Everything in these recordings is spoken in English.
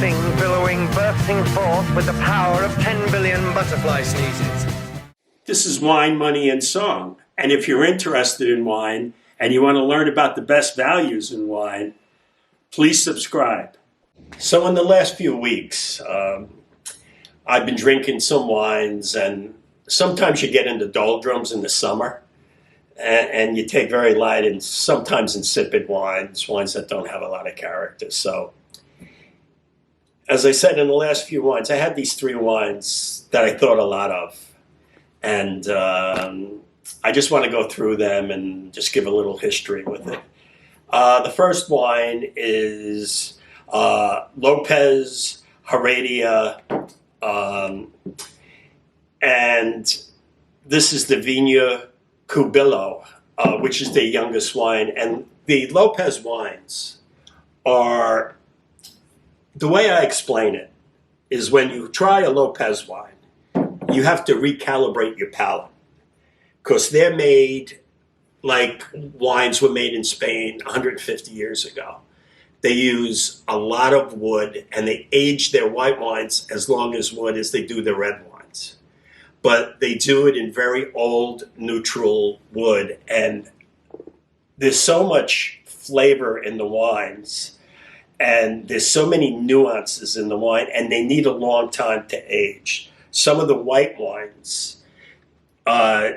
thing billowing, bursting forth with the power of 10 billion butterfly sneezes. This is Wine, Money, and Song. And if you're interested in wine and you want to learn about the best values in wine, please subscribe. So in the last few weeks, I've been drinking some wines, and sometimes you get into doldrums in the summer, and you take very light and sometimes insipid wines that don't have a lot of character. So, as I said, in the last few wines, I had these three wines that I thought a lot of. And I just want to go through them and just give a little history with it. The first wine is Lopez Heredia, and this is the Viña Cubillo, which is the youngest wine. And the Lopez wines are, the way I explain it, is when you try a Lopez wine, you have to recalibrate your palate, because they're made like wines were made in Spain 150 years ago. They use a lot of wood, and they age their white wines as long as wood as they do their red wines. But they do it in very old, neutral wood, and there's so much flavor in the wines, and there's so many nuances in the wine, and they need a long time to age. Some of the white wines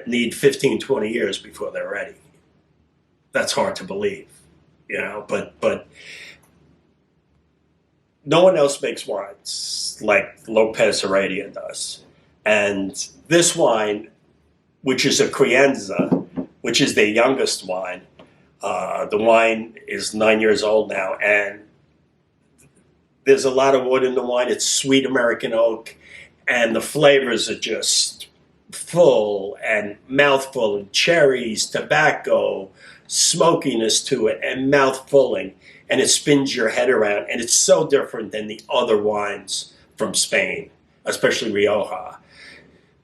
need 15, 20 years before they're ready. That's hard to believe, but no one else makes wines like Lopez Heredia does. And this wine, which is a Crianza, which is their youngest wine, the wine is 9 years old now, and there's a lot of wood in the wine. It's sweet American oak, and the flavors are just full and mouthful, and cherries, tobacco, smokiness to it, and mouthfulling, and it spins your head around. And it's so different than the other wines from Spain, especially Rioja.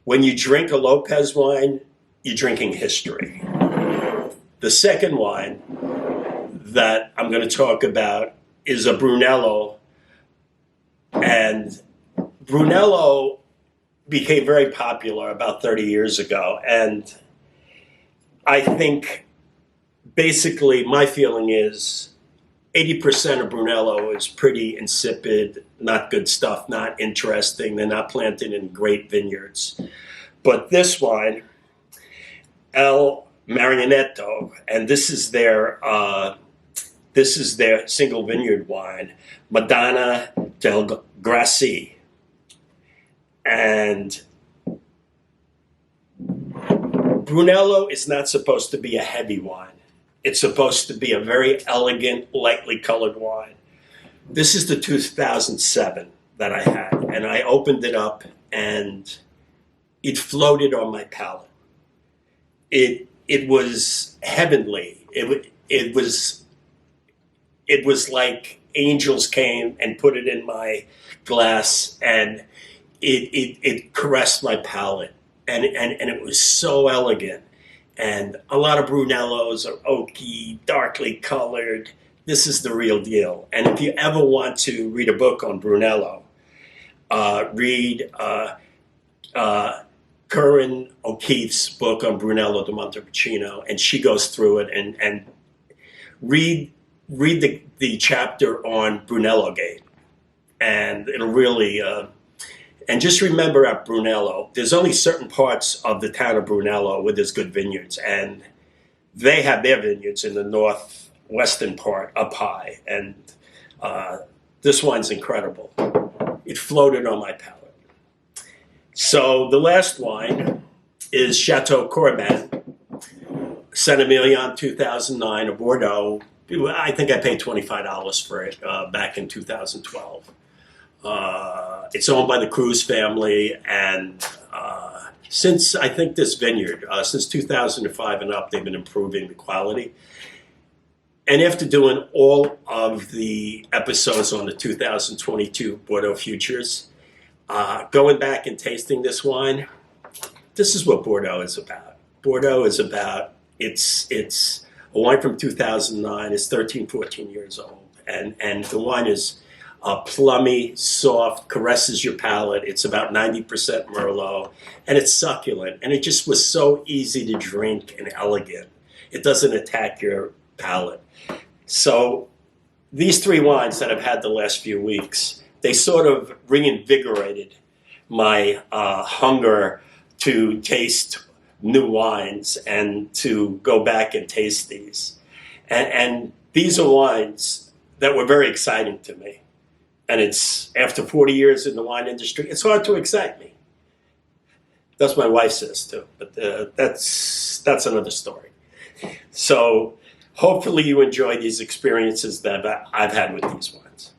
When you drink a Lopez wine, you're drinking history. The second wine that I'm going to talk about is a Brunello, and Brunello became very popular about 30 years ago, and I think basically my feeling is 80% of Brunello is pretty insipid, not good stuff, not interesting. They're not planted in great vineyards. But this wine, El Marianetto, and this is their single vineyard wine, Madonna del Grassi. And Brunello is not supposed to be a heavy wine. It's supposed to be a very elegant, lightly colored wine. This is the 2007 that I had, and I opened it up, and it floated on my palate. It was heavenly. It was like angels came and put it in my glass, and it caressed my palate, and it was so elegant. And a lot of Brunellos are oaky, darkly colored. This is the real deal. And if you ever want to read a book on Brunello, read Corinne O'Keefe's book on Brunello de Montalcino, and she goes through it, and read the chapter on Brunello Gate, and it'll really. And just remember, at Brunello, there's only certain parts of the town of Brunello where there's good vineyards, and they have their vineyards in the northwestern part up high, and this wine's incredible. It floated on my palate. So the last wine is Chateau Corbin, Saint-Emilion 2009, a Bordeaux. I think I paid $25 for it back in 2012. It's owned by the Cruz family, and since I think this vineyard, since 2005 and up, they've been improving the quality. And after doing all of the episodes on the 2022 Bordeaux Futures, going back and tasting this wine, this is what Bordeaux is about. Bordeaux is about, it's a wine from 2009. It's 13, 14 years old, and the wine is plummy, soft, caresses your palate. It's about 90% Merlot, and it's succulent. And it just was so easy to drink and elegant. It doesn't attack your palate. So these three wines that I've had the last few weeks, they sort of reinvigorated my hunger to taste new wines and to go back and taste these. And these are wines that were very exciting to me. And it's after 40 years in the wine industry, it's hard to excite me. That's what my wife says too, but that's another story. So hopefully you enjoy these experiences that I've had with these wines.